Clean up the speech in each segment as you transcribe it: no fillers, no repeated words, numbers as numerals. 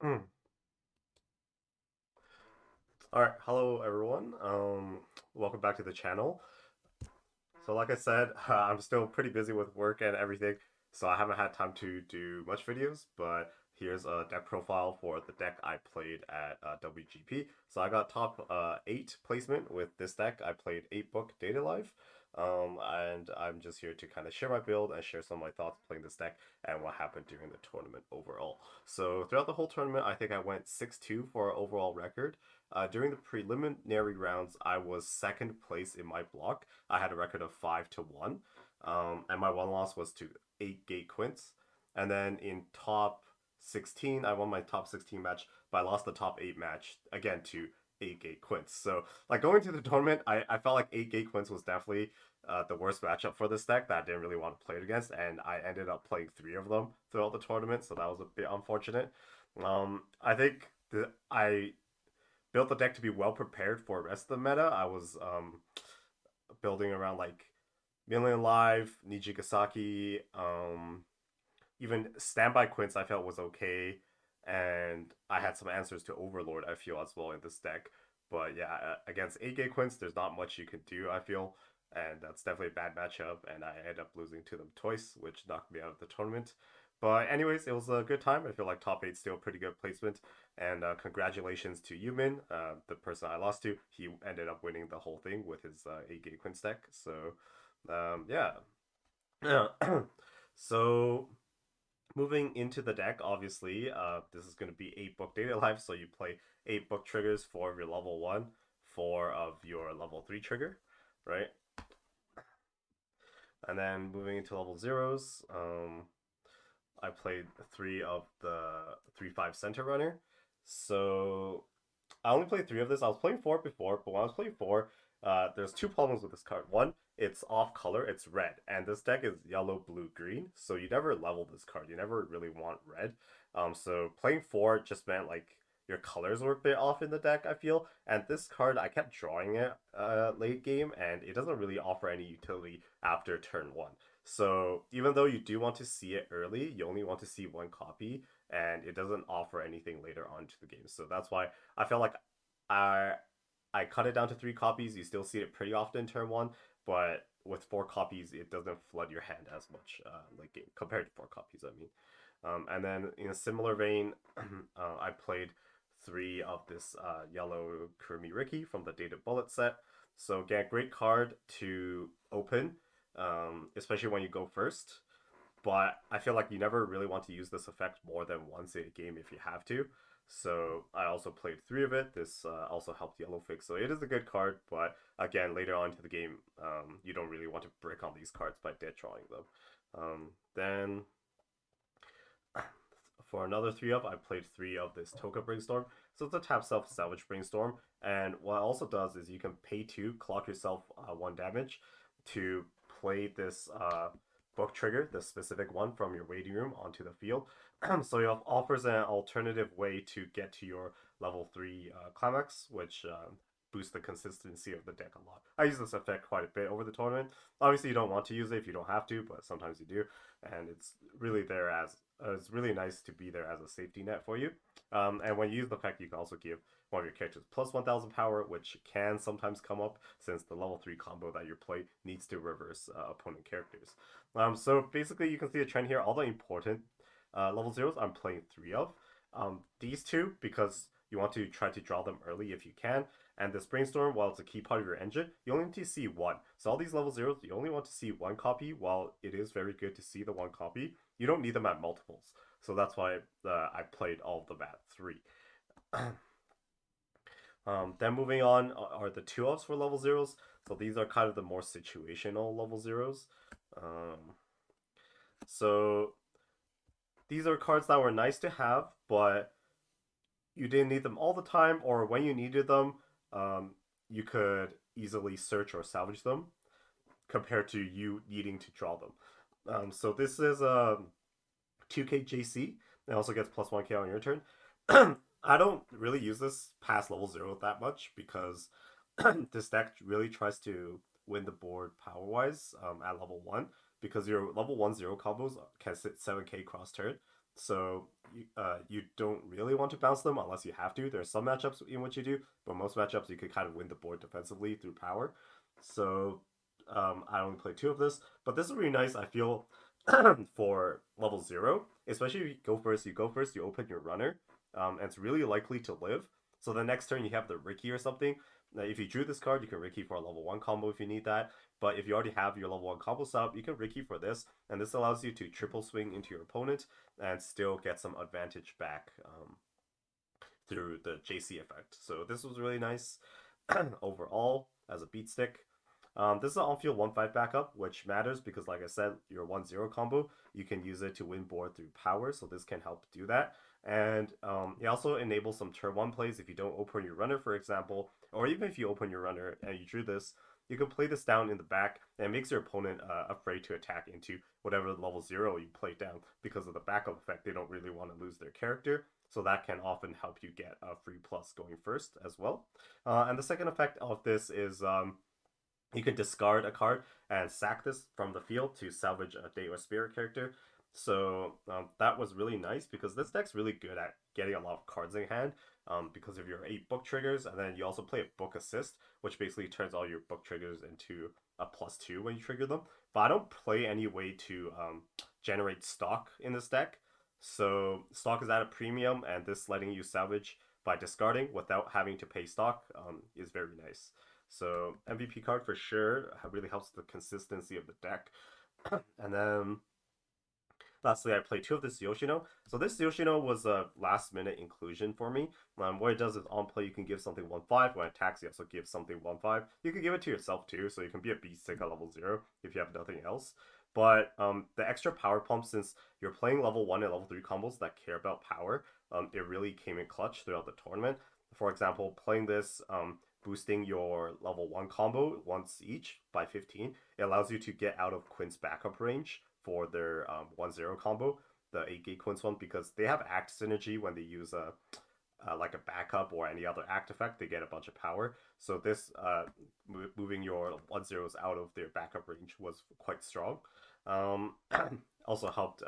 Alright, hello everyone. Welcome back to the channel. So like I said, I'm still pretty busy with work and everything, so I haven't had time to do much videos, but here's a deck profile for the deck I played at WGP. So I got top 8 placement with this deck. I played 8 book Data Life, and I'm just here to kind of share my build and share some of my thoughts playing this deck and what happened during the tournament overall. So throughout the whole tournament, I think I went 6-2 for our overall record. During the preliminary rounds, I was second place in my block. I had a record of 5-1, and my one loss was to 8 gate quints. And then in top 16, I won my top 16 match, but I lost the top 8 match again to 8 gate quints. So like going to the tournament, I felt like 8 gate quints was definitely the worst matchup for this deck that I didn't really want to play it against, and I ended up playing 3 of them throughout the tournament, so that was a bit unfortunate. I think I built the deck to be well prepared for the rest of the meta. I was building around like Million Live, Nijigasaki, even Standby Quints I felt was okay. And I had some answers to Overlord, I feel, as well in this deck. But yeah, against 8 gate Quints, there's not much you can do, I feel. And that's definitely a bad matchup. And I ended up losing to them twice, which knocked me out of the tournament. But anyways, it was a good time. I feel like top 8 still pretty good placement. And congratulations to Yumin, the person I lost to. He ended up winning the whole thing with his 8 gate Quints deck. So yeah. So moving into the deck, obviously, this is going to be 8 book data life. So you play 8 book triggers for your level 1, 4 of your level 3 trigger, right? And then moving into level zeros, I played 3 of the 3/5 center runner. So I only played 3 of this. I was playing 4 before, but when I was playing 4, there's 2 problems with this card. One, it's off color, it's red, and this deck is yellow, blue, green, so you never level this card. You never really want red. So playing 4 just meant like your colors were a bit off in the deck, I feel. And this card, I kept drawing it late game, and it doesn't really offer any utility after turn 1. So even though you do want to see it early, you only want to see 1 copy, and it doesn't offer anything later on to the game. So that's why I felt like I I cut it down to 3 copies. You still see it pretty often in turn 1, but with 4 copies, it doesn't flood your hand as much late game compared to 4 copies. I mean, and then in a similar vein, I played 3 of this yellow Kurumi Riki from the Dated Bullet set. So again, great card to open, especially when you go first. But I feel like you never really want to use this effect more than once in a game if you have to. So I also played 3 of it. This also helped Yellow Fix. So it is a good card, but again, later on into the game, you don't really want to brick on these cards by dead drawing them. Then for another 3 of, I played 3 of this Toka Brainstorm. So it's a tap self salvage Brainstorm. And what it also does is you can pay 2, clock yourself 1 damage to play this book trigger, the specific one from your waiting room onto the field. So it offers an alternative way to get to your level 3 climax, which boosts the consistency of the deck a lot. I use this effect quite a bit over the tournament. Obviously, you don't want to use it if you don't have to, but sometimes you do, and it's really there as it's really nice to be there as a safety net for you. And when you use the effect, you can also give one of your characters plus 1000 power, which can sometimes come up since the level 3 combo that you play needs to reverse opponent characters. So basically, you can see a trend here. All the important level zeros I'm playing 3 of. These two, because you want to try to draw them early if you can. And this brainstorm, while it's a key part of your engine, you only need to see 1. So all these level zeros, you only want to see 1 copy. While it is very good to see the 1 copy, you don't need them at multiples. So that's why I played all of them at 3. Then moving on are the 2 ofs for level zeros. So these are kind of the more situational level zeros. Um, so these are cards that were nice to have, but you didn't need them all the time, or when you needed them, you could easily search or salvage them compared to you needing to draw them. So this is a 2K JC. It also gets plus 1K on your turn. I don't really use this past level 0 that much because this deck really tries to win the board power wise at level 1 because your level 1 0 combos can sit 7K cross turn. So you don't really want to bounce them unless you have to. There's some matchups in which you do, but most matchups you could kind of win the board defensively through power. So I only play two of this, but this is really nice. I feel for level 0, especially if you go first. You go first. You open your runner, and it's really likely to live. So the next turn you have the Ricky or something. Now, if you drew this card, you can Ricky for a level 1 combo if you need that. But if you already have your level 1 combo set up, you can Ricky for this, and this allows you to triple swing into your opponent and still get some advantage back through the JC effect. So this was really nice overall as a beat stick. This is an on-field 1-5 backup, which matters because, like I said, your 1-0 combo, you can use it to win board through power, so this can help do that. And it also enables some turn 1 plays if you don't open your runner, for example, or even if you open your runner and you drew this, you can play this down in the back, and it makes your opponent afraid to attack into whatever level 0 you play down because of the backup effect. They don't really want to lose their character, so that can often help you get a free plus going first as well. And the second effect of this is you can discard a card and sack this from the field to salvage a Day or Spirit character. So that was really nice because this deck's really good at getting a lot of cards in hand because of your 8 book triggers, and then you also play a book assist, which basically turns all your book triggers into a +2 when you trigger them. But I don't play any way to generate stock in this deck. So stock is at a premium, and this letting you salvage by discarding without having to pay stock is very nice. So MVP card for sure really helps the consistency of the deck. And then lastly, I played 2 of this Yoshino. So this Yoshino was a last minute inclusion for me. What it does is on play you can give something 1-5. When it attacks, you also give something 1-5. You can give it to yourself too, so you can be a beast stick at level 0 if you have nothing else. But the extra power pump, since you're playing level 1 and level 3 combos that care about power, it really came in clutch throughout the tournament. For example, playing this boosting your level 1 combo once each by 15, it allows you to get out of Quinn's backup range for their 1-0 combo, the 8-gate Quince one, because they have act synergy when they use like a backup or any other act effect, they get a bunch of power. So this moving your 1-0s out of their backup range was quite strong. Also helped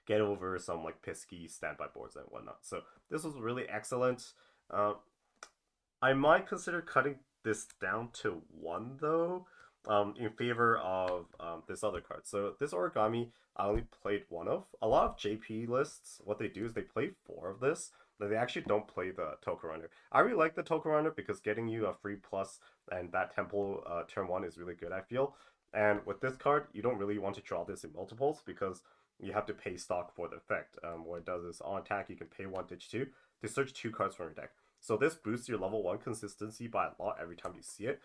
get over some like pisky standby boards and whatnot. So this was really excellent. I might consider cutting this down to 1 though, in favor of this other card. So this origami, I only played 1 of. A lot of JP lists, what they do is they play 4 of this. They actually don't play the Toka Runner. I really like the Toka Runner because getting you a free plus and that temple turn 1 is really good, I feel. And with this card, you don't really want to draw this in multiples because you have to pay stock for the effect. What it does is on attack, you can pay 1, ditch 2 to search 2 cards from your deck. So this boosts your level 1 consistency by a lot every time you see it.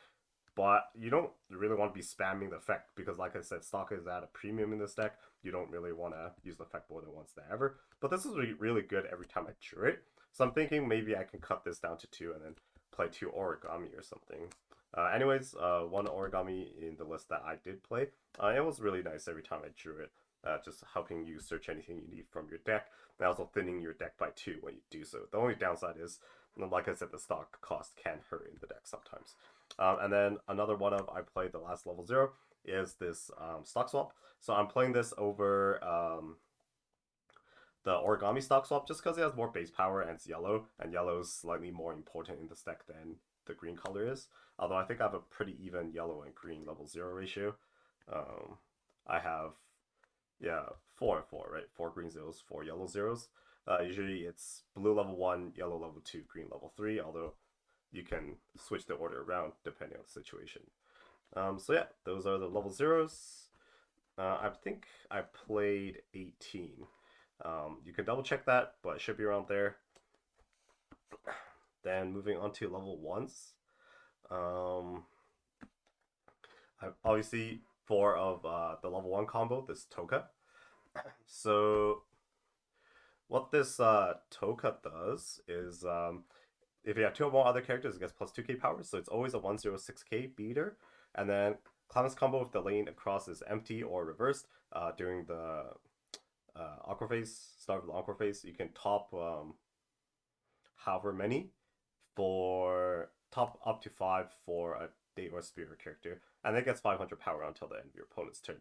But you don't really want to be spamming the effect because, like I said, stock is at a premium in this deck. You don't really want to use the effect more than once ever. But this is really good every time I drew it. So I'm thinking maybe I can cut this down to 2 and then play 2 origami or something. Anyways, 1 origami in the list that I did play. It was really nice every time I drew it. Just helping you search anything you need from your deck, and also thinning your deck by 2 when you do so. The only downside is, like I said, the stock cost can hurt in the deck sometimes. And then another one of I played the last level 0 is this stock swap. So I'm playing this over the origami stock swap just because it has more base power and it's yellow, and yellow is slightly more important in this deck than the green color is. Although I think I have a pretty even yellow and green level 0 ratio. I have, yeah, 4 and 4, right? 4 green zeros, 4 yellow zeros. Usually it's blue level 1, yellow level 2, green level 3, although you can switch the order around depending on the situation. So yeah, those are the level 0s. I think I played 18. You can double check that, but it should be around there. Then moving on to level 1s. I obviously 4 of the level 1 combo, this Toka. So what this Toka does is if you have 2 or more other characters, it gets plus 2k power, so it's always a 106k beater. And then Clemens combo if the lane across is empty or reversed during the aqua phase, start of the aqua phase, you can top however many for top up to 5 for a Day or Spirit character, and it gets 500 power until the end of your opponent's turn.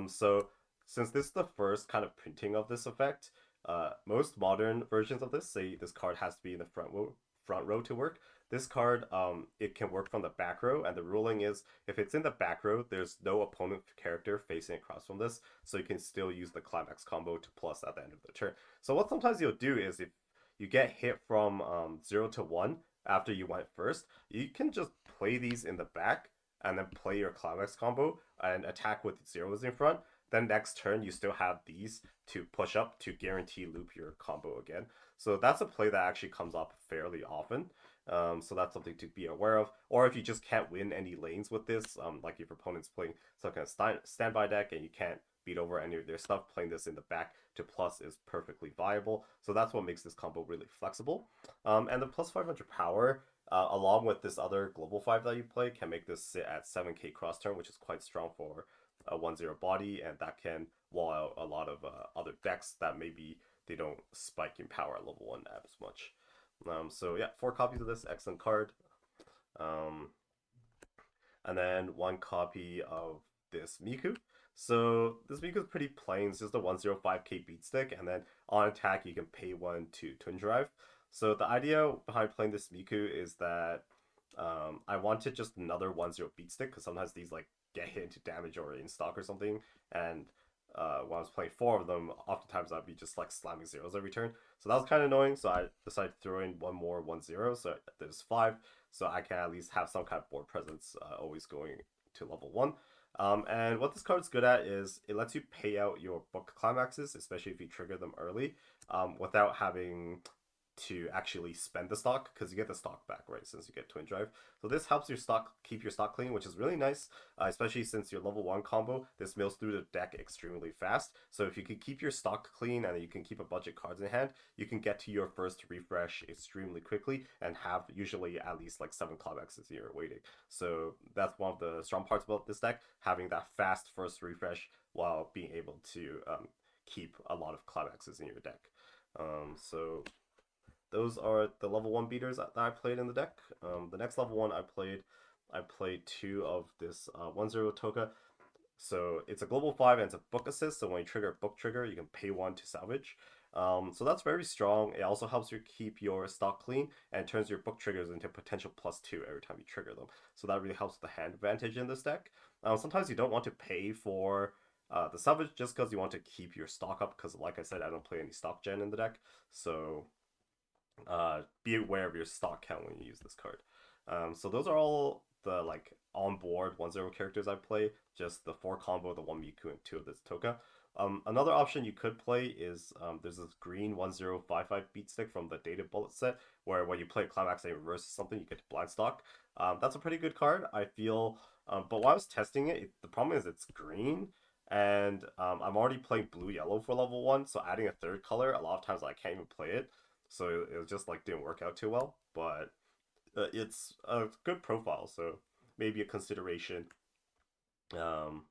So since this is the first kind of printing of this effect, most modern versions of this say this card has to be in the front row to work. This card, it can work from the back row, and the ruling is if it's in the back row, there's no opponent character facing across from this, so you can still use the climax combo to plus at the end of the turn. So what sometimes you'll do is if you get hit from 0 to 1 after you went first, you can just play these in the back and then play your climax combo and attack with zeros in front. Then next turn you still have these to push up to guarantee loop your combo again. So that's a play that actually comes up fairly often. So that's something to be aware of. Or if you just can't win any lanes with this, like if your opponent's playing some kind of standby deck and you can't beat over any of their stuff, playing this in the back to plus is perfectly viable. So that's what makes this combo really flexible. And the plus 500 power, along with this other global 5 that you play, can make this sit at 7k cross turn, which is quite strong for a 1-0 body, and that can wall out a lot of other decks that maybe they don't spike in power at level 1 as much. So yeah, 4 copies of this, excellent card. And then 1 copy of this Miku. So this Miku is pretty plain. It's just a 105k beat stick, and then on attack you can pay 1 to Twin Drive. So the idea behind playing this Miku is that I wanted just another 1-0 beat stick, because sometimes these like get hit into damage or in stock or something, and when I was playing 4 of them, oftentimes I'd be just like slamming zeros every turn. So that was kind of annoying, so I decided to throw in one more 1-0, so there's 5, so I can at least have some kind of board presence always going to level 1. And what this card's good at is it lets you pay out your book climaxes, especially if you trigger them early, without having to actually spend the stock, because you get the stock back, right, since you get Twin Drive. So this helps your stock keep your stock clean, which is really nice, especially since your level 1 combo, this mills through the deck extremely fast. So if you can keep your stock clean and you can keep a bunch of cards in hand, you can get to your first refresh extremely quickly and have usually at least like 7 climaxes you're waiting. So that's one of the strong parts about this deck, having that fast first refresh while being able to keep a lot of climaxes in your deck. So those are the level 1 beaters that I played in the deck. The next level 1 I played 2 of this 1-0 Toka. So it's a global 5 and it's a book assist, so when you trigger a book trigger, you can pay 1 to salvage. So that's very strong. It also helps you keep your stock clean and turns your book triggers into potential +2 every time you trigger them. So that really helps the hand advantage in this deck. Sometimes you don't want to pay for the salvage just because you want to keep your stock up, because like I said, I don't play any stock gen in the deck. So be aware of your stock count when you use this card. So those are all the like on board 1-0 characters I play. Just the 4 combo, the 1 Miku, and 2 of this Toka. Another option you could play is there's this green 1055 beat stick from the Data Bullet set, where when you play Climax and reverses something, you get to blind stock. That's a pretty good card, I feel. But while I was testing it, the problem is it's green, and I'm already playing blue yellow for level 1, so adding a third color, a lot of times I can't even play it. So it was just like didn't work out too well. But it's a good profile, so maybe a consideration um,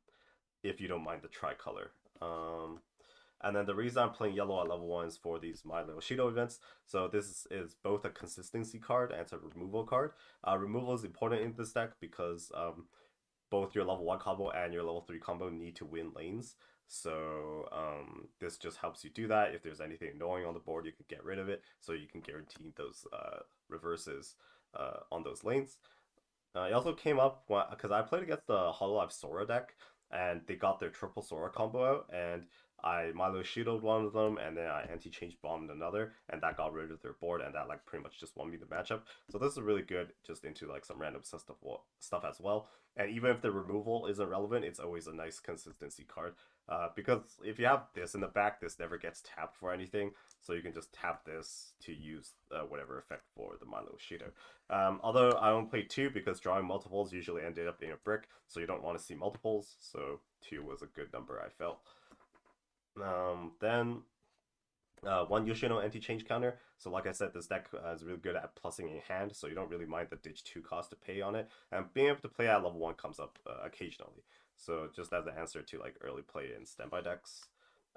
if you don't mind the tricolor. And then the reason I'm playing yellow at level 1 is for these My Little Shido events. So this is both a consistency card and it's a removal card. Removal is important in this deck because both your level 1 combo and your level 3 combo need to win lanes. So this just helps you do that. If there's anything annoying on the board, you can get rid of it, so you can guarantee those reverses on those lanes. It also came up because I played against the Hololive Sora deck, and they got their triple Sora combo out, and I Milo Shidoed one of them, and then I anti-change bombed another, and that got rid of their board, and that like pretty much just won me the matchup. So this is really good, just into like some random stuff as well. And even if the removal isn't relevant, it's always a nice consistency card. Because if you have this in the back, this never gets tapped for anything, so you can just tap this to use whatever effect for the Milo Shido. Although I don't play 2 because drawing multiples usually ended up being a brick, so you don't want to see multiples, so 2 was a good number, I felt. Then 1 Yoshino anti-change counter. So like I said, this deck is really good at plussing in hand, so you don't really mind the ditch 2 cost to pay on it. And being able to play at level 1 comes up occasionally. So just as an answer to like early play in standby decks.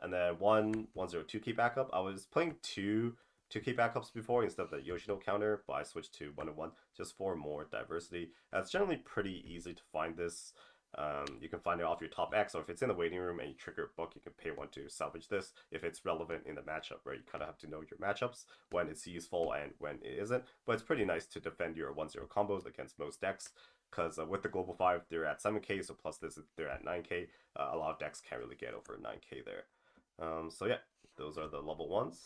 And then 1-1-0-2 backup. I was playing 2 backups before instead of the Yoshino counter, but I switched to 1-1 just for more diversity. It's generally pretty easy to find this. You can find it off your top X, or if it's in the waiting room and you trigger a book, you can pay one to salvage this if it's relevant in the matchup, right? You kind of have to know your matchups, when it's useful and when it isn't. But it's pretty nice to defend your 1-0 combos against most decks, because with the Global 5, they're at 7k, so plus this, they're at 9k. A lot of decks can't really get over 9k there. So yeah, those are the level 1s.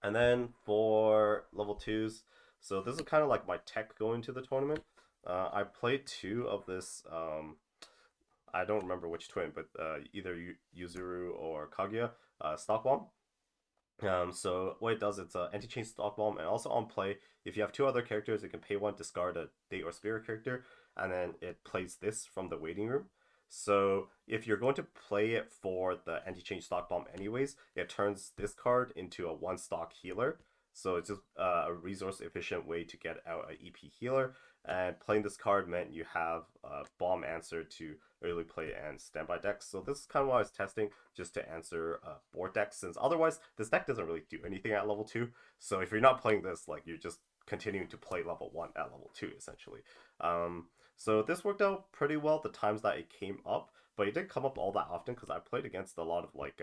And then for level 2s, so this is kind of like my tech going to the tournament. I played two of this. I don't remember which twin, but either Yuzuru or Kaguya stock bomb. So what it does, it's an anti-chain stock bomb, and also on play, if you have two other characters, you can pay one, discard a date or spirit character, and then it plays this from the waiting room. So if you're going to play it for the anti-chain stock bomb anyways, it turns this card into a one stock healer. So it's just a resource efficient way to get out an EP healer. And playing this card meant you have a bomb answer to early play and standby decks. So this is kind of what I was testing, just to answer board decks, since otherwise this deck doesn't really do anything at level 2. So if you're not playing this, like, you're just continuing to play level 1 at level 2 essentially. So this worked out pretty well the times that it came up, but it didn't come up all that often because I played against a lot of like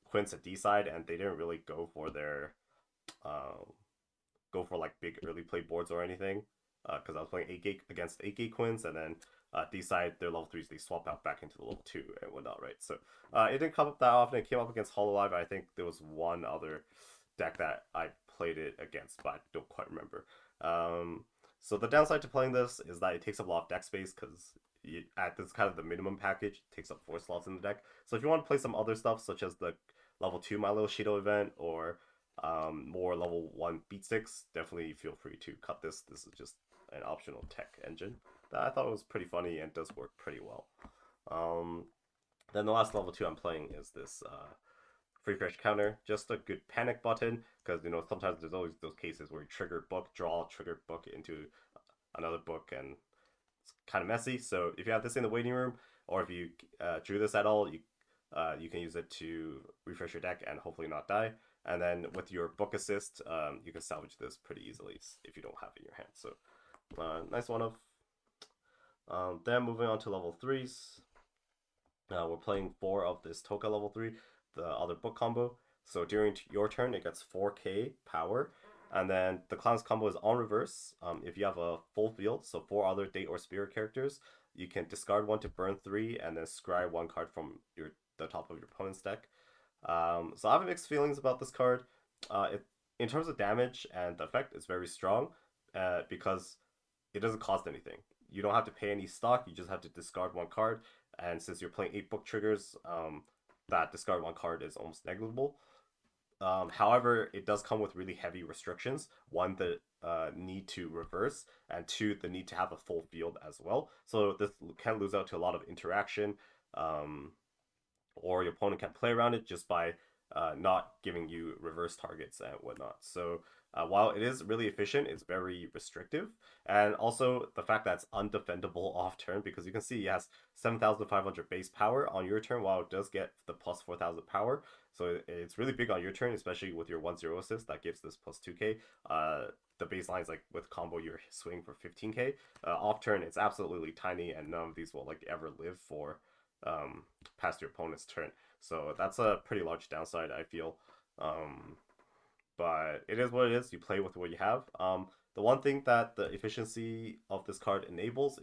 Quints at D side, and they didn't really go for their like big early play boards or anything, because I was playing 8 gate against 8 gate Quins, and then D side, their level 3s, they swap out back into the level 2 and whatnot, right? So it didn't come up that often. It came up against Hololive. I think there was one other deck that I played it against, but I don't quite remember. So the downside to playing this is that it takes up a lot of deck space, because at this kind of the minimum package, it takes up 4 slots in the deck. So if you want to play some other stuff, such as the level 2 My Little Shido event, or more level 1 beat sticks, definitely feel free to cut this. This is just an optional tech engine that I thought was pretty funny and does work pretty well. Then the last level 2 I'm playing is this free fresh counter, just a good panic button, because sometimes there's always those cases where you trigger book, draw, trigger book into another book, and it's kind of messy. So if you have this in the waiting room, or if you drew this at all, you can use it to refresh your deck and hopefully not die. And then with your book assist, you can salvage this pretty easily if you don't have it in your hand. So nice one of. Then moving on to level 3s. We're playing 4 of this Toka level 3, the other book combo. So during your turn, it gets 4k power. And then the Clown's combo is on reverse. If you have a full field, so 4 other date or spirit characters, you can discard 1 to burn 3, and then scry 1 card from the top of your opponent's deck. So I have mixed feelings about this card. In terms of damage and the effect, it's very strong, because it doesn't cost anything. You don't have to pay any stock. You just have to discard 1 card, and since you're playing 8 book triggers, that discard 1 card is almost negligible. However, it does come with really heavy restrictions. 1, the need to reverse, and 2, the need to have a full field as well. So this can lose out to a lot of interaction, or your opponent can play around it just by not giving you reverse targets and whatnot. So while it is really efficient, it's very restrictive. And also the fact that it's undefendable off turn, because you can see it has 7,500 base power on your turn, while it does get the plus 4,000 power. So it's really big on your turn, especially with your 1-0 assist that gives this plus 2k. The baseline is like with combo, you're swinging for 15k. Off turn, it's absolutely tiny, and none of these will like ever live for past your opponent's turn. So that's a pretty large downside, I feel. But it is what it is. You play with what you have. The one thing that the efficiency of this card enables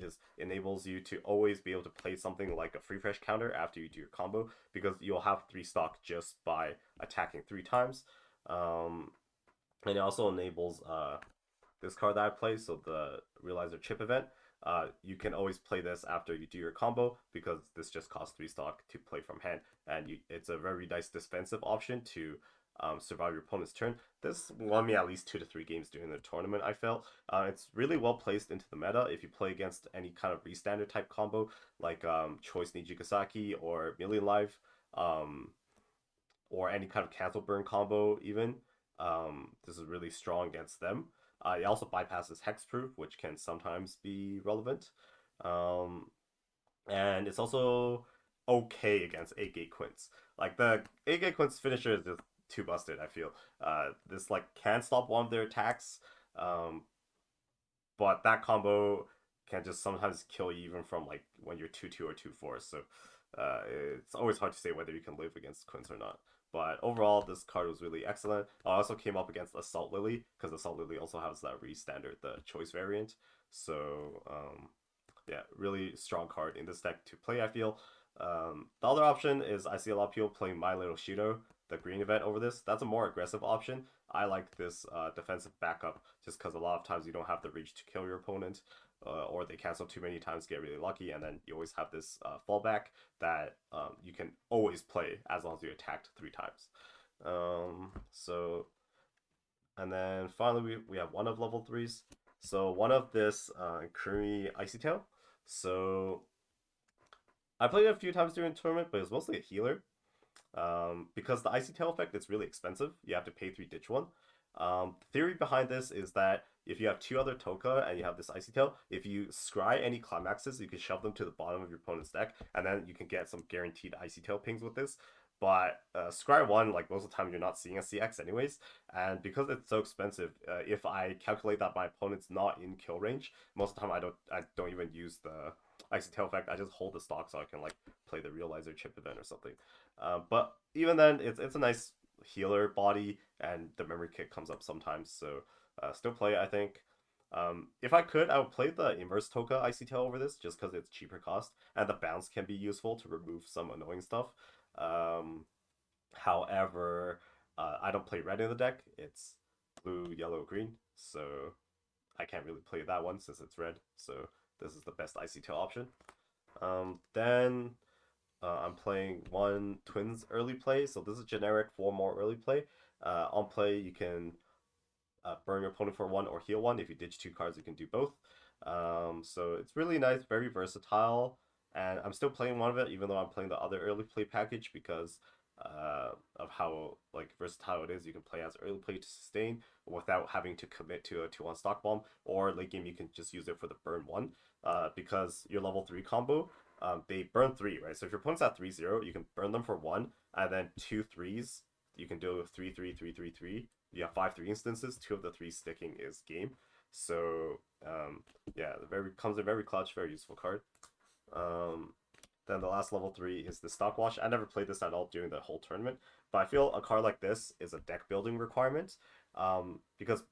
you to always be able to play something like a free fresh counter after you do your combo, because you'll have 3 stock just by attacking 3 times. And it also enables this card that I play, so the Realizer Chip event. You can always play this after you do your combo, because this just costs 3 stock to play from hand, and it's a very nice defensive option to survive your opponent's turn. This won me at least 2 to 3 games during the tournament, I felt. It's really well placed into the meta if you play against any kind of restandard type combo, like Choice Nijigasaki or Million Life, or any kind of cancel burn combo even. This is really strong against them. It also bypasses hexproof, which can sometimes be relevant. Um, and it's also okay against 8-gate Quints. Like the 8-gate Quints finisher is just too busted, I feel. This like can stop one of their attacks, but that combo can just sometimes kill you even from like when you're 2-2 or 2-4. So it's always hard to say whether you can live against Quince or not. But overall, this card was really excellent. I also came up against Assault Lily because Assault Lily also has that re-standard, the choice variant. So yeah, really strong card in this deck to play, I feel. The other option is I see a lot of people playing My Little Shido, the green event over this. That's a more aggressive option. I like this defensive backup just because a lot of times you don't have the reach to kill your opponent, or they cancel too many times, get really lucky, and then you always have this fallback that you can always play as long as you attacked 3 times. So, and then finally we have one of level 3s. So one of this Curry Icy Tail. So I played it a few times during the tournament, but it was mostly a healer. Because the Icy Tail effect is really expensive. You have to pay 3 ditch one. The theory behind this is that if you have 2 other Toka and you have this Icy Tail, if you scry any climaxes, you can shove them to the bottom of your opponent's deck, and then you can get some guaranteed Icy Tail pings with this. But scry 1, like most of the time, you're not seeing a CX anyways, and because it's so expensive, if I calculate that my opponent's not in kill range, most of the time I don't even use the Icy Tail effect. I just hold the stock so I can like play the Realizer chip event or something. But even then, it's a nice healer body, and the memory kit comes up sometimes. So still play it, I think. If I could, I would play the inverse Toka Icy Tail over this just because it's cheaper cost, and the bounce can be useful to remove some annoying stuff. Um, However, I don't play red in the deck. It's blue, yellow, green, so I can't really play that one since it's red. So this is the best Icy Tail option. Then I'm playing one Twins early play, so this is generic for more early play. On play, you can burn your opponent for 1 or heal 1. If you ditch 2 cards, you can do both. So it's really nice, very versatile, and I'm still playing one of it, even though I'm playing the other early play package because of how like versatile it is. You can play as early play to sustain without having to commit to a 2-1 stock bomb, or late game you can just use it for the burn 1. Because your level 3 combo, they burn 3, right? So if your opponent's at 3-0, you can burn them for 1, and then 2 threes. You can do 3-3-3-3-3. You have 5-3 instances. 2 of the 3 sticking is game. So yeah, very comes a very clutch, very useful card. Um, then the last level 3 is the stock wash. I never played this at all during the whole tournament, but I feel a card like this is a deck building requirement, because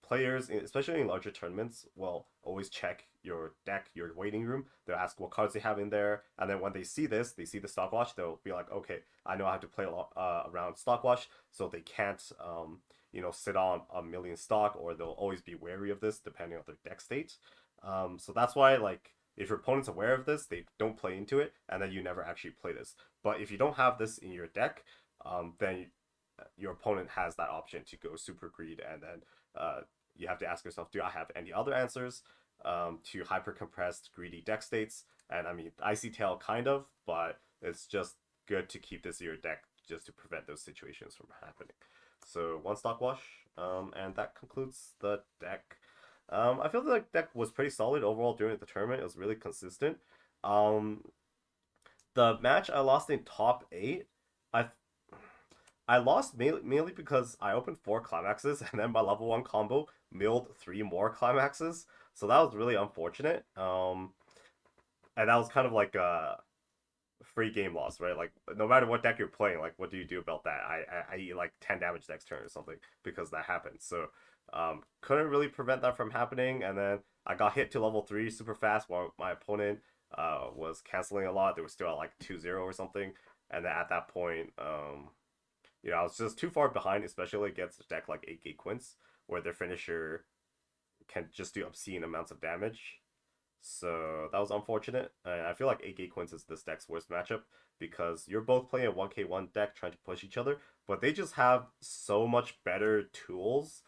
players, especially in larger tournaments, will always check your deck, your waiting room. They'll ask what cards they have in there, and then when they see this, they see the stock watch, they'll be like, okay, I know I have to play around stock watch, so they can't, sit on a million stock, or they'll always be wary of this depending on their deck state. So that's why, like, if your opponent's aware of this, they don't play into it, and then you never actually play this. But if you don't have this in your deck, then your opponent has that option to go super greed, and then you have to ask yourself, do I have any other answers to hyper compressed greedy deck states? And I mean, Icy Tail kind of, but it's just good to keep this in your deck just to prevent those situations from happening. So one stock wash, and that concludes the deck. I feel like the deck was pretty solid overall during the tournament. It was really consistent. Um, the match I lost in top 8, I I lost mainly because I opened 4 climaxes and then my level 1 combo milled 3 more climaxes. So that was really unfortunate. And that was kind of like a free game loss, right? Like no matter what deck you're playing, like what do you do about that? I eat like 10 damage next turn or something because that happened. So couldn't really prevent that from happening. And then I got hit to level 3 super fast while my opponent was canceling a lot. They were still at like 2-0 or something. And then at that point, I was just too far behind, especially against a deck like 8 Gate Quince, where their finisher can just do obscene amounts of damage. So that was unfortunate. And I feel like 8 Gate Quince is this deck's worst matchup because you're both playing a 1k1 deck trying to push each other, but they just have so much better tools,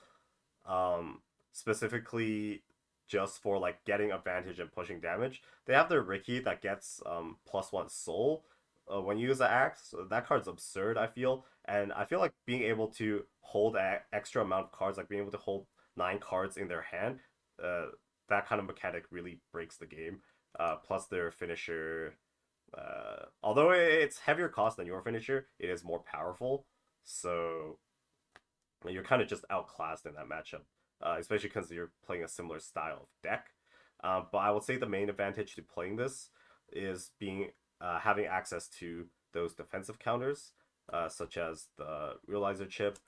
um, specifically just for like getting advantage and pushing damage. They have their Ricky that gets +1 soul when you use the axe. So that card's absurd, I feel. And I feel like being able to hold an extra amount of cards, like being able to hold 9 cards in their hand, uh, that kind of mechanic really breaks the game. Plus their finisher, although it's heavier cost than your finisher, it is more powerful. So you're kind of just outclassed in that matchup, especially because you're playing a similar style of deck. But I would say the main advantage to playing this is being having access to those defensive counters, such as the realizer chip,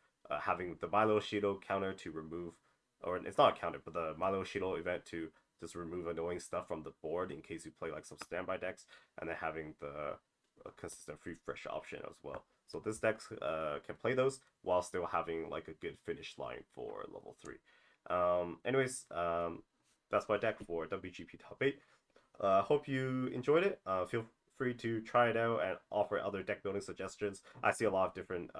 having the Milo Shido counter to remove, or it's not a counter, but the Milo Shido event to just remove annoying stuff from the board in case you play like some standby decks, and then having the consistent free fresh option as well. So this deck can play those while still having like a good finish line for level 3. That's my deck for WGP Top 8. Hope you enjoyed it. Feel free to try it out and offer other deck building suggestions. I see a lot of different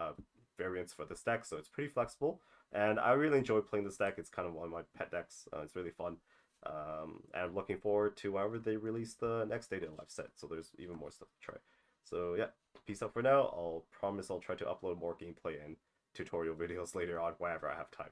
variants for this deck, so it's pretty flexible. And I really enjoy playing this deck. It's kind of one of my pet decks. It's really fun. And I'm looking forward to whenever they release the next Data Life set. So there's even more stuff to try. So yeah, peace out for now. I'll promise I'll try to upload more gameplay and tutorial videos later on whenever I have time.